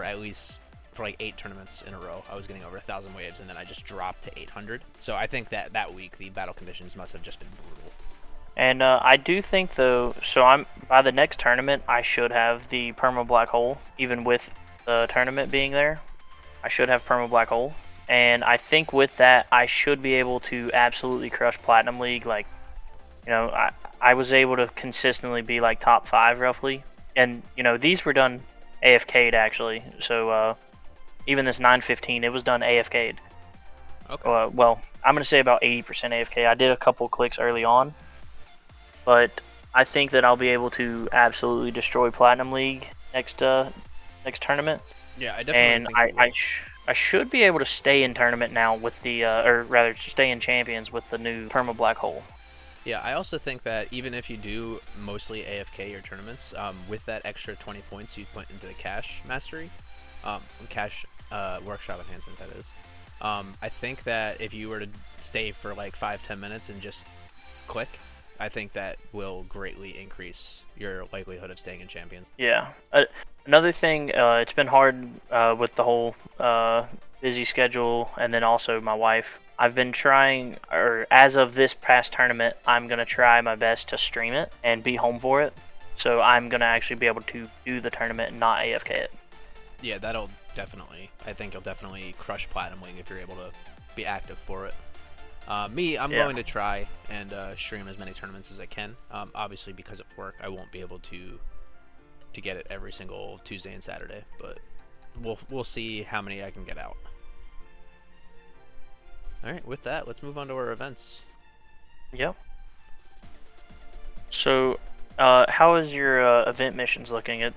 at least for like 8 tournaments in a row. I was getting over 1,000 waves, and then I just dropped to 800. So I think that week the battle conditions must have just been brutal. And I do think though, so I'm by the next tournament I should have the perma black hole, even with the tournament being there. I should have perma black hole, and I think with that I should be able to absolutely crush Platinum League. Like, you know, I was able to consistently be like top 5 roughly, and you know these were done AFK'd actually. So even this 915, it was done AFK'd. Okay. Well, I'm gonna say about 80% AFK. I did a couple clicks early on, but I think that I'll be able to absolutely destroy Platinum League next tournament. Yeah, I definitely think I should be able to stay in tournament now with the or rather stay in Champions with the new perma black hole. Yeah, I also think that even if you do mostly AFK your tournaments, with that extra 20 points you put into the cash mastery, cash workshop enhancement that is, I think that if you were to stay for like 5-10 minutes and just click, I think that will greatly increase your likelihood of staying in Champion. Yeah. Another thing, it's been hard with the whole busy schedule, and then also my wife. I've been trying, or as of this past tournament, I'm going to try my best to stream it and be home for it. So I'm going to actually be able to do the tournament and not AFK it. Yeah, that'll definitely, I think you'll definitely crush Platinum League if you're able to be active for it. I'm going to try and stream as many tournaments as I can. Obviously, because of work, I won't be able to get it every single Tuesday and Saturday, but we'll see how many I can get out. All right, with that, let's move on to our events. Yep. So, how is your event missions looking? It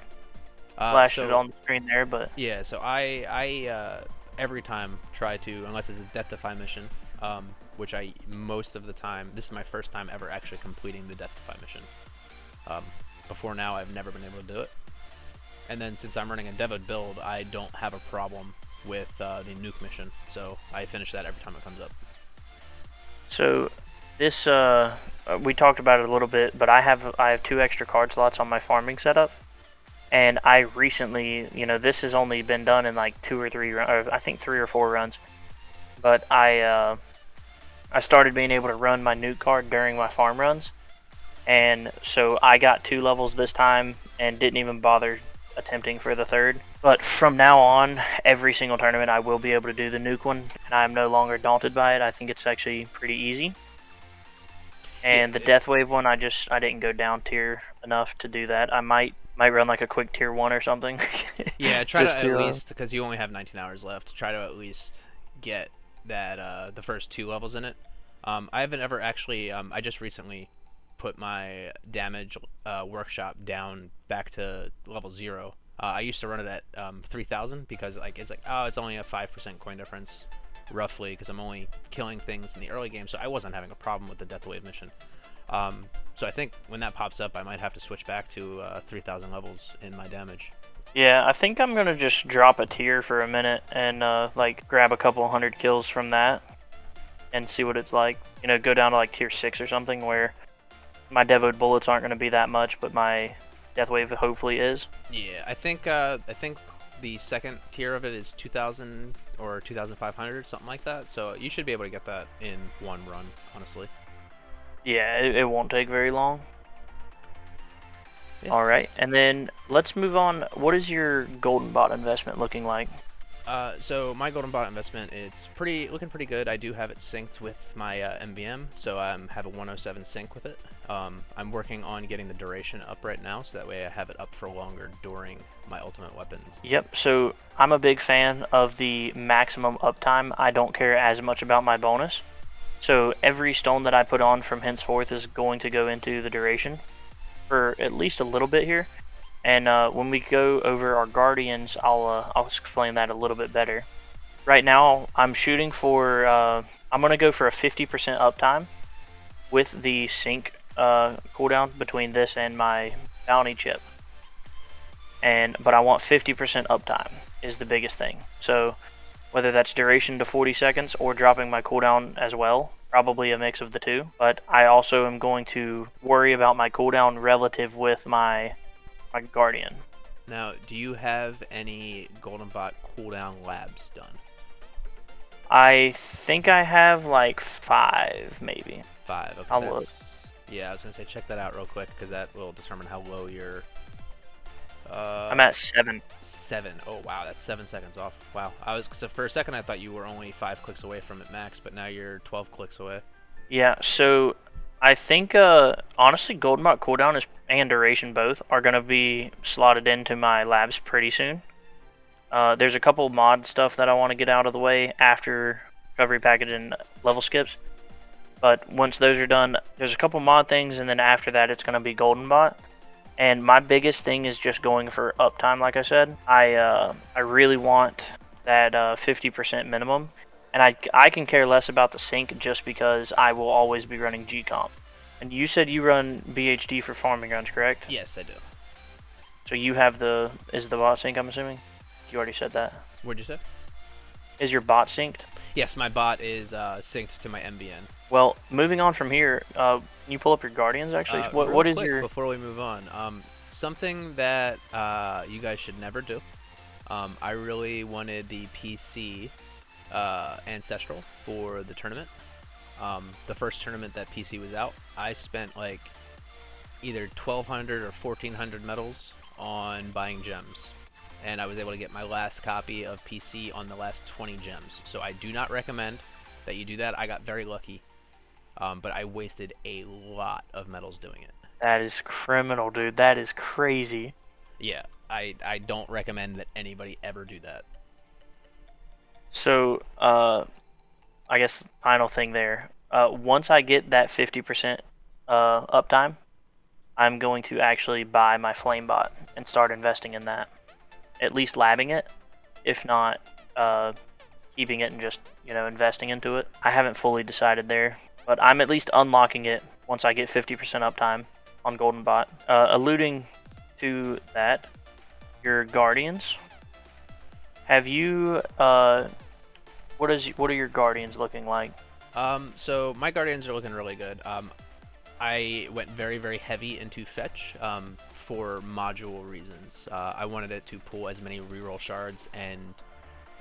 flashed it on the screen there, but yeah. So I every time try to, unless it's a Death Defy mission, which I most of the time. This is my first time ever actually completing the Death Defy mission. Before now, I've never been able to do it. And then since I'm running a Devoed build, I don't have a problem with the nuke mission, so I finish that every time it comes up. So this we talked about it a little bit, but I have 2 extra card slots on my farming setup, and I recently, you know, this has only been done in like 2 or 3 or I think 3 or 4 runs, but I started being able to run my nuke card during my farm runs, and so I got 2 levels this time and didn't even bother attempting for the 3rd. But from now on, every single tournament I will be able to do the nuke one, and I'm no longer daunted by it. I think it's actually pretty easy. And Yeah, the Death Wave one, I didn't go down tier enough to do that. I might run like a quick tier 1 or something. yeah. Try to Just at to least, because you only have 19 hours left. Try to at least get that the first 2 levels in it. I haven't ever actually. I just recently put my damage workshop down back to level 0. I used to run it at 3,000 because it's like, oh, it's only a 5% coin difference roughly, because I'm only killing things in the early game, so I wasn't having a problem with the Death Wave mission. So I think when that pops up, I might have to switch back to 3,000 levels in my damage. Yeah, I think I'm gonna just drop a tier for a minute and like grab a couple hundred kills from that and see what it's like. You know, go down to like tier 6 or something where my Devoed bullets aren't gonna be that much, but my Death Wave hopefully is. Yeah, I think the second tier of it is 2,000 or 2,500, something like that. So you should be able to get that in one run, honestly. Yeah, it won't take very long. Yeah. All right, and then let's move on. What is your golden bot investment looking like? So my golden bot investment, it's looking pretty good. I do have it synced with my MBM, so I have a 107 sync with it. I'm working on getting the duration up right now, so that way I have it up for longer during my ultimate weapons. Yep, so I'm a big fan of the maximum uptime. I don't care as much about my bonus. So every stone that I put on from henceforth is going to go into the duration for at least a little bit here. And when we go over our guardians, I'll explain that a little bit better. Right now, I'm shooting for I'm gonna go for a 50% uptime with the sync cooldown between this and my bounty chip. But I want 50% uptime is the biggest thing. So whether that's duration to 40 seconds or dropping my cooldown as well, probably a mix of the two. But I also am going to worry about my cooldown relative with my guardian. Now, do you have any golden bot cooldown labs done? I think I have like 5 maybe. 5. Okay, I'll so look. yeah, I was gonna say check that out real quick, because that will determine how low your. I'm at 7. 7. Oh wow, that's 7 seconds off. Wow, so for a second I thought you were only 5 clicks away from it max, but now you're 12 clicks away. Yeah, so I think honestly golden bot cooldown and duration both are gonna be slotted into my labs pretty soon. There's a couple mod stuff that I want to get out of the way after recovery packet and level skips. But once those are done, there's a couple mod things, and then after that it's gonna be golden bot. And my biggest thing is just going for uptime, like I said. I really want that 50% minimum. And I can care less about the sync just because I will always be running G-Comp. And you said you run BHD for farming guns, correct? Yes, I do. So you have is the bot sync, I'm assuming? You already said that. What'd you say? Is your bot synced? Yes, my bot is synced to my MBN. Well, moving on from here, can you pull up your guardians actually? What is your... Before we move on, something that you guys should never do. I really wanted the PC Ancestral for the tournament. The first tournament that PC was out, I spent like either 1,200 or 1,400 medals on buying gems. And I was able to get my last copy of PC on the last 20 gems. So I do not recommend that you do that. I got very lucky, but I wasted a lot of medals doing it. That is criminal, dude. That is crazy. Yeah, I don't recommend that anybody ever do that. So, I guess final thing there. Once I get that 50% uptime, I'm going to actually buy my flame bot and start investing in that. At least labbing it, if not keeping it and just investing into it. I haven't fully decided there, but I'm at least unlocking it once I get 50% uptime on golden bot. Alluding to that, your guardians. Have you what are your guardians looking like? So my guardians are looking really good. I went very, very heavy into fetch for module reasons. I wanted it to pull as many reroll shards and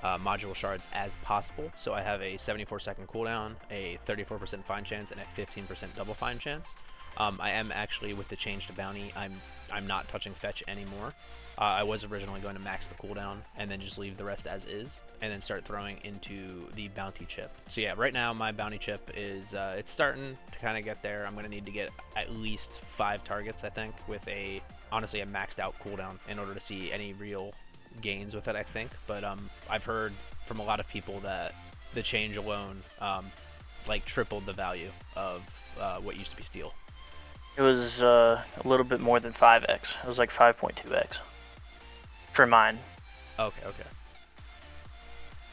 module shards as possible. So I have a 74-second cooldown, a 34% find chance, and a 15% double find chance. I am actually, with the change to bounty, I'm not touching fetch anymore. I was originally going to max the cooldown and then just leave the rest as is, and then start throwing into the bounty chip. So yeah, right now my bounty chip is it's starting to kind of get there. I'm gonna need to get at least 5 targets, I think, with honestly a maxed out cooldown in order to see any real gains with it, I think. But I've heard from a lot of people that the change alone like tripled the value of what used to be steel. It was a little bit more than 5x. It was like 5.2x for mine. Okay.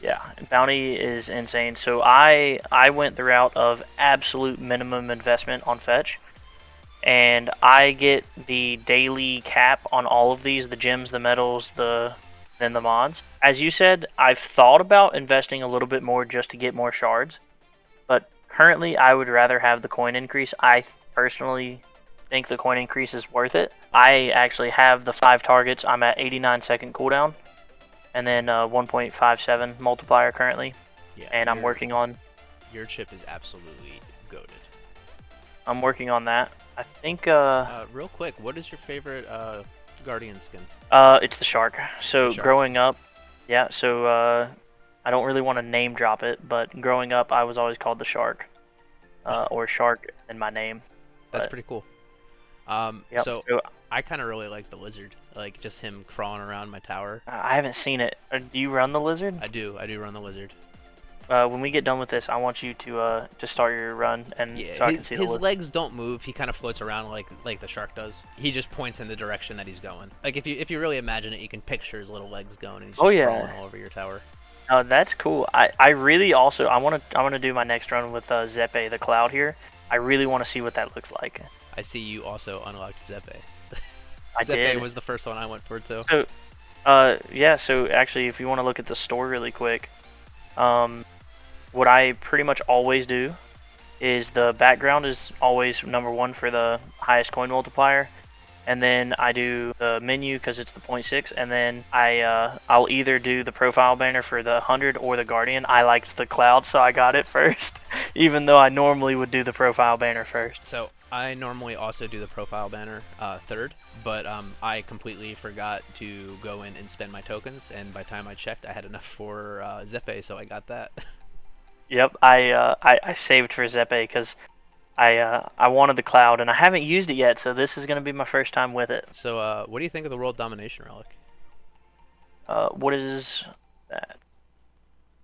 Yeah, bounty is insane. So I went the route of absolute minimum investment on fetch, and I get the daily cap on all of these: the gems, the metals, then the mods. As you said, I've thought about investing a little bit more just to get more shards, but currently I would rather have the coin increase. I personally think the coin increase is worth it. I actually have the 5 targets. I'm at 89-second cooldown, and then 1.57 multiplier currently. Yeah, and I'm working on. Your chip is absolutely goated. I'm working on that. I think. Real quick, what is your favorite Guardian skin? It's the shark. So The shark. growing up, yeah. So I don't really want to name drop it, but growing up, I was always called the shark, or shark in my name. That's But, pretty cool. yep. So I kind of really like the lizard, like just him crawling around my tower. I haven't seen it. Do you run the lizard? I do run the lizard. When we get done with this, I want you to start your run, and Yeah, so I can see the his lizard. legs don't move. He kind of floats around like the shark does. He just points in the direction that he's going. Like if you really imagine it, you can picture his little legs going, and he's just crawling all over your tower. Oh, that's cool. I really also I want to do my next run with Xepher the Cloud here. I really want to see what that looks like. I see you also unlocked Xepher. I did. Xepher was the first one I went for too. So, yeah. So actually, if you want to look at the store really quick, what I pretty much always do is the background is always number 1 for the highest coin multiplier, and then I do the menu because it's the 0.6, and then I'll either do the profile banner for the 100 or the Guardian. I liked the Cloud, so I got it first, even though I normally would do the profile banner first. So I normally also do the profile banner third, but I completely forgot to go in and spend my tokens, and by the time I checked, I had enough for Xepher, so I got that. Yep, I saved for Xepher because I wanted the Cloud, and I haven't used it yet, so this is going to be my first time with it. So what do you think of the World Domination Relic? What is that?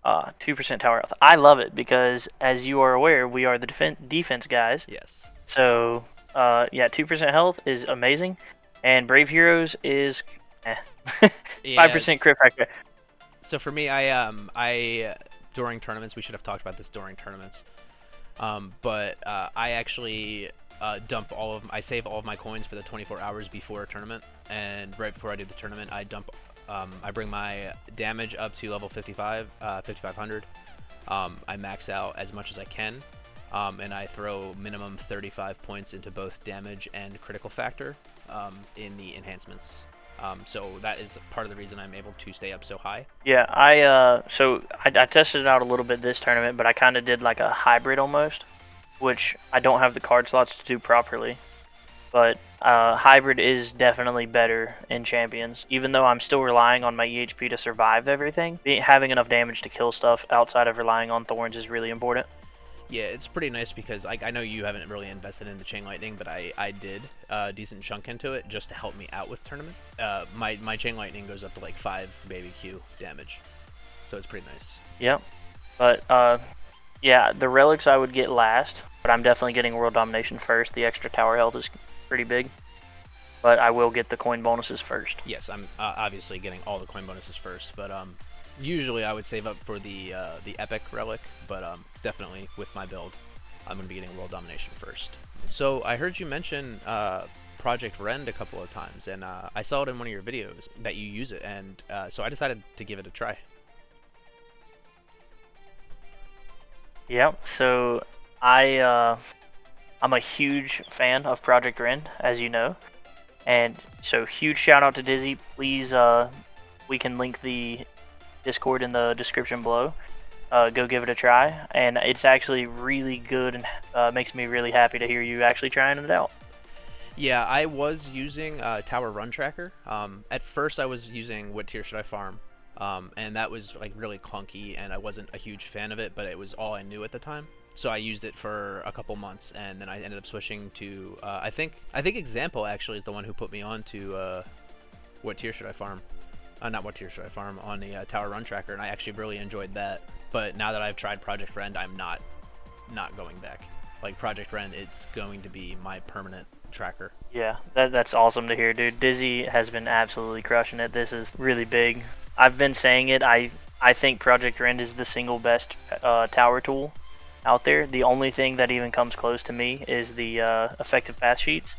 2% tower health. I love it because, as you are aware, we are the defense guys. Yes. So, yeah, 2% health is amazing, and Brave Heroes is 5% crit factor. So for me, I during tournaments, we should have talked about this during tournaments, but I actually I save all of my coins for the 24 hours before a tournament, and right before I do the tournament, I bring my damage up to level 5500. I max out as much as I can, and I throw minimum 35 points into both damage and critical factor in the enhancements. So that is part of the reason I'm able to stay up so high. Yeah, I tested it out a little bit this tournament, but I kind of did like a hybrid almost, which I don't have the card slots to do properly. But hybrid is definitely better in champions, even though I'm still relying on my EHP to survive everything. Having enough damage to kill stuff outside of relying on thorns is really important. Yeah, it's pretty nice because I know you haven't really invested in the Chain Lightning, but I did a decent chunk into it just to help me out with tournament. My Chain Lightning goes up to like 5 baby Q damage, so it's pretty nice. Yep, but yeah, the relics I would get last, but I'm definitely getting World Domination first. The extra tower health is pretty big, but I will get the coin bonuses first. Yes, I'm obviously getting all the coin bonuses first, but usually I would save up for the epic relic, but definitely with my build, I'm going to be getting World Domination first. So I heard you mention Project Rend a couple of times, and I saw it in one of your videos that you use it, and so I decided to give it a try. Yep, so I'm a huge fan of Project Rend, as you know, and so huge shout out to Dizzy. Please, we can link the Discord in the description below. go give it a try, and it's actually really good, and makes me really happy to hear you actually trying it out. Yeah, I was using Tower Run Tracker. At first, I was using what tier should I farm, and that was like really clunky, and I wasn't a huge fan of it, but it was all I knew at the time. So I used it for a couple months, and then I ended up switching to I think Example actually is the one who put me on to what tier should I farm. Not what tier should I farm on the Tower Run Tracker, and I actually really enjoyed that. But now that I've tried Project Rend, I'm not going back. Like Project Rend, it's going to be my permanent tracker. Yeah, that's awesome to hear, dude. Dizzy has been absolutely crushing it. This is really big. I've been saying it. I think Project Rend is the single best tower tool out there. The only thing that even comes close to me is the effective path sheets.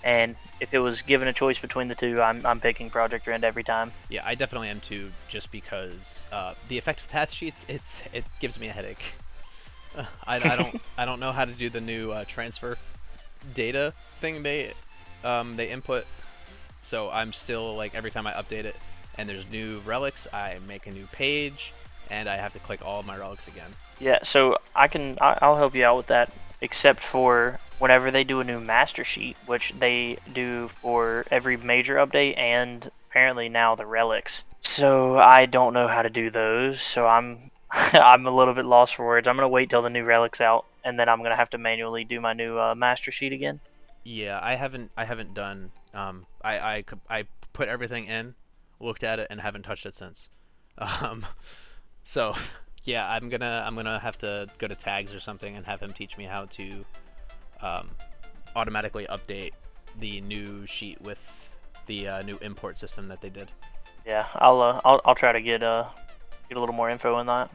And if it was given a choice between the two, I'm picking Project Rend every time. Yeah, I definitely am too, just because the effective path sheets, it gives me a headache. I don't know how to do the new transfer data thing they input, so I'm still like every time I update it and there's new relics, I make a new page and I have to click all of my relics again. Yeah, so I'll help you out with that, except for whenever they do a new master sheet, which they do for every major update and apparently now the relics. So I don't know how to do those, so I'm I'm a little bit lost for words. I'm gonna wait till the new relics out, and then I'm gonna have to manually do my new master sheet again. Yeah, I haven't done I put everything in, looked at it, and haven't touched it since. Um, so yeah, I'm gonna have to go to tags or something and have him teach me how to automatically update the new sheet with the new import system that they did. Yeah, I'll try to get a little more info on that.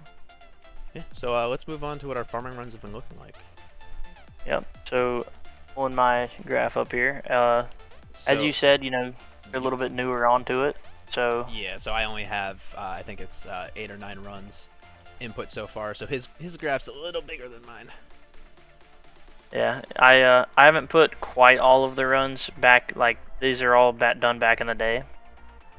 Yeah. So let's move on to what our farming runs have been looking like. Yep. So pulling my graph up here. So, As you said, you know, you're a little bit newer onto it. So yeah, so I only have I think it's 8 or 9 runs input so far. So his graph's a little bigger than mine. yeah, I haven't put quite all of the runs back. Like these are all done back in the day.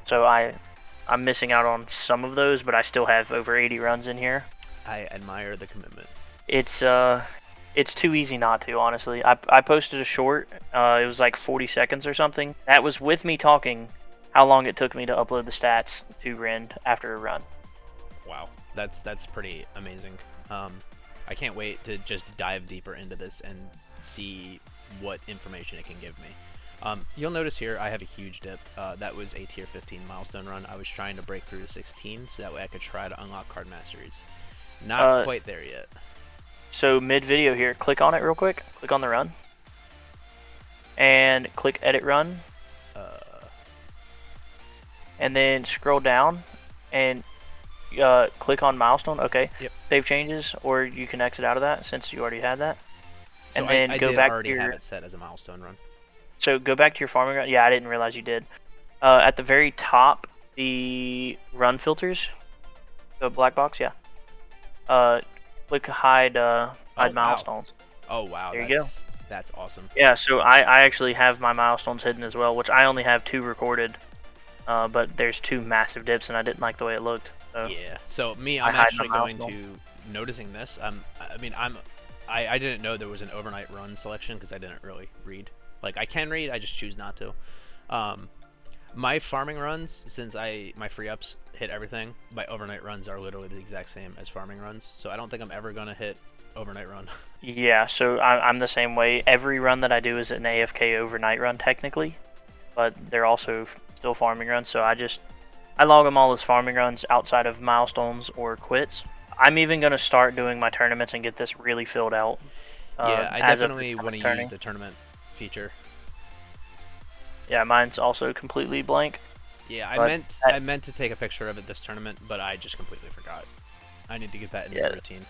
So I'm missing out on some of those, but I still have over 80 runs in here. I admire the commitment. It's too easy not to, honestly. I posted a short. It was like 40 seconds or something. That was with me talking how long it took me to upload the stats to Rend after a run. Wow, that's pretty amazing. I can't wait to just dive deeper into this and see what information it can give me. You'll notice here I have a huge dip. That was a tier 15 milestone run. I was trying to break through to 16 so that way I could try to unlock card masteries. Not quite there yet. So mid-video here, click on it real quick. Click on the run. And click edit run. And then scroll down and click on milestone. Okay. Yep. Save changes, or you can exit out of that since you already had that. So And then I go did back already to your, have it set as a milestone run. So go back to your farming run. Yeah, I didn't realize you did. At the very top, the run filters, the black box, yeah. Click hide milestones. Oh wow, There you go. That's awesome. Yeah, so I actually have my milestones hidden as well, which I only have 2 recorded. But there's 2 massive dips, and I didn't like the way it looked. So Yeah. So me, I I'm hide actually my going milestone. to noticing this. I didn't know there was an overnight run selection because I didn't really read. Like I can read, I just choose not to. My farming runs, since my free ups hit everything, my overnight runs are literally the exact same as farming runs. So I don't think I'm ever gonna hit overnight run. Yeah, so I'm the same way. Every run that I do is an AFK overnight run technically, but they're also still farming runs. So I log them all as farming runs outside of milestones or quits. I'm even gonna start doing my tournaments and get this really filled out. Yeah, I as of definitely want to turning. use the tournament feature. Yeah, mine's also completely blank. Yeah, But I meant to take a picture of it this tournament, but I just completely forgot. I need to get that in the routine.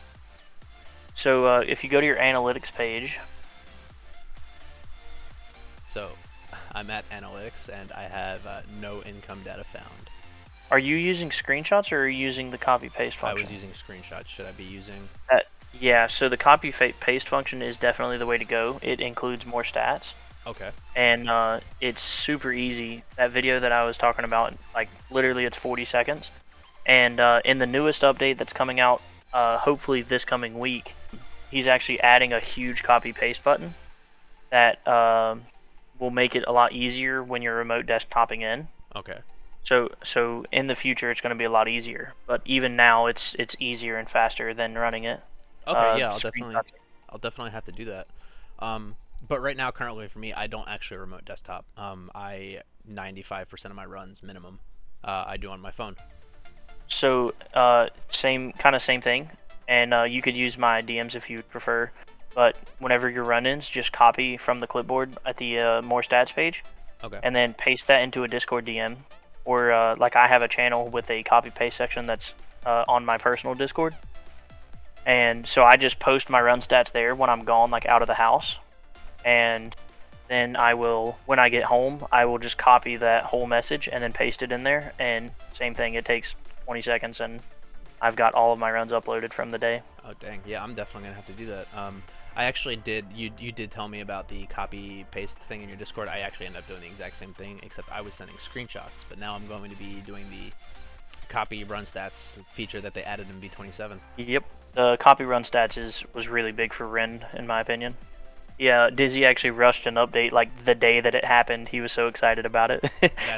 So if you go to your analytics page, So I'm at analytics and I have no income data found. are you using screenshots or are you using the copy paste I function? was using screenshots. Should I be using? Yeah, so the copy paste function is definitely the way to go. It includes more stats. Okay. And it's super easy. That video that I was talking about, like literally it's 40 seconds. And in the newest update that's coming out hopefully this coming week, he's actually adding a huge copy paste button that will make it a lot easier when you're remote desktoping in. Okay. So in the future it's going to be a lot easier, but even now it's easier and faster than running it. Okay, yeah, I'll Screenshots. definitely have to do that. But right now, currently for me, I don't actually remote desktop. I 95% of my runs minimum, I do on my phone. So same thing, and you could use my DMs if you would prefer. But whenever your run-ins, just copy from the clipboard at the more stats page, Okay. and then paste that into a Discord DM, or like I have a channel with a copy paste section that's on my personal Discord, and so I just post my run stats there when I'm gone, like out of the house, and then I will, when I get home, I will just copy that whole message and then paste it in there, and same thing, it takes 20 seconds and I've got all of my runs uploaded from the day. Oh dang, yeah, I'm definitely gonna have to do that. I actually did. You did tell me about the copy paste thing in your Discord. I actually ended up doing the exact same thing, except I was sending screenshots. But now I'm going to be doing the copy run stats feature that they added in V27. Yep, the copy run stats was really big for Rend, in my opinion. Yeah, Dizzy actually rushed an update like the day that it happened. He was so excited about it.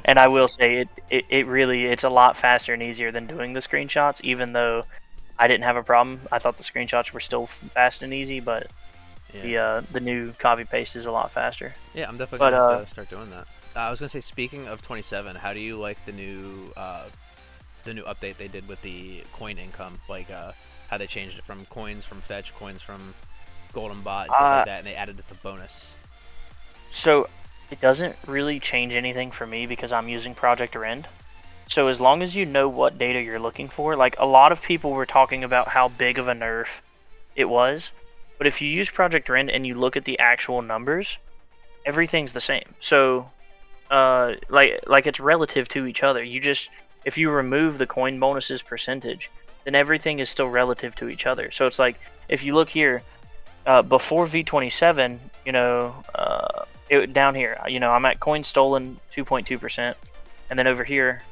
And I will say it's a lot faster and easier than doing the screenshots, even though I didn't have a problem. I thought the screenshots were still fast and easy, but yeah. The new copy paste is a lot faster. Yeah, I'm definitely gonna have to start doing that. I was gonna say, speaking of 27, how do you like the new update they did with the coin income? Like how they changed it from coins from fetch, coins from golden bot, and stuff like that, and they added it to bonus. So it doesn't really change anything for me because I'm using Project Rend. So as long as you know what data you're looking for, like a lot of people were talking about how big of a nerf it was, but if you use Project Rend and you look at the actual numbers, everything's the same. So like it's relative to each other. If you remove the coin bonuses percentage, then everything is still relative to each other. So it's like if you look here, before V27, down here, I'm at coin stolen 2.2%, and then over here,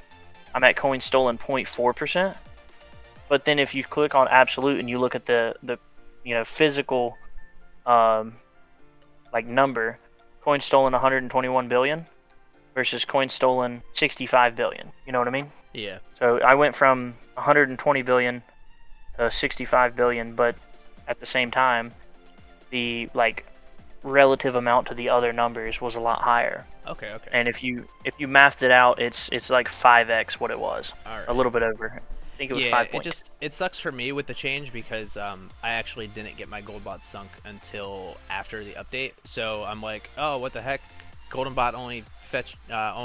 I'm at coin stolen 0.4%. But then if you click on absolute and you look at the physical like number, coin stolen 121 billion versus coin stolen 65 billion. You know what I mean? Yeah. So I went from 120 billion to 65 billion, but at the same time, the relative amount to the other numbers was a lot higher. Okay. And if you mathed it out, it's like 5x what it was. All right. A little bit over. I think it was 5 points. It sucks for me with the change because I actually didn't get my gold bot sunk until after the update. So I'm like, oh, what the heck? Golden bot only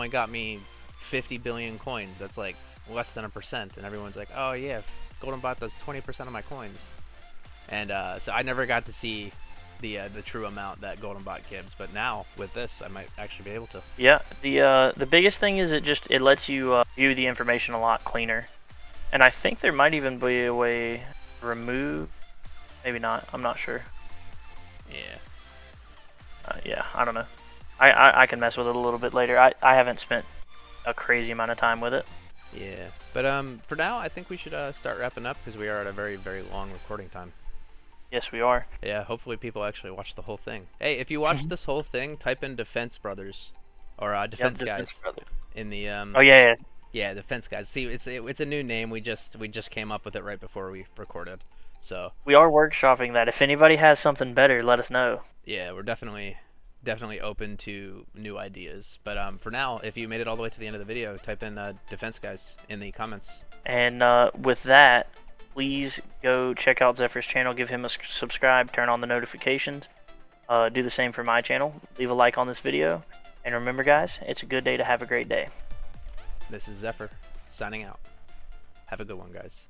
got me 50 billion coins. That's like less than 1%. And everyone's like, oh yeah, golden bot does 20% of my coins. And so I never got to see the true amount that golden bot gives, but now with this I might actually be able to. Yeah, the biggest thing is it lets you view the information a lot cleaner, and I think there might even be a way to remove, maybe not, I'm not sure. Yeah, I don't know. I can mess with it a little bit later. I haven't spent a crazy amount of time with it. Yeah, but for now I think we should start wrapping up because we are at a very, very long recording time. Yes, we are. Yeah, hopefully people actually watch the whole thing. Hey, if you watched this whole thing, type in Defense Brothers or Defense Guys in the Oh yeah. Yeah, Defense Guys. See, it's a new name. We just came up with it right before we recorded. So we are workshopping that. If anybody has something better, let us know. Yeah, we're definitely open to new ideas. But for now, if you made it all the way to the end of the video, type in Defense Guys in the comments. And with that, please go check out Xepher's channel, give him a subscribe, turn on the notifications, do the same for my channel, leave a like on this video, and remember guys, it's a good day to have a great day. This is Xepher, signing out. Have a good one, guys.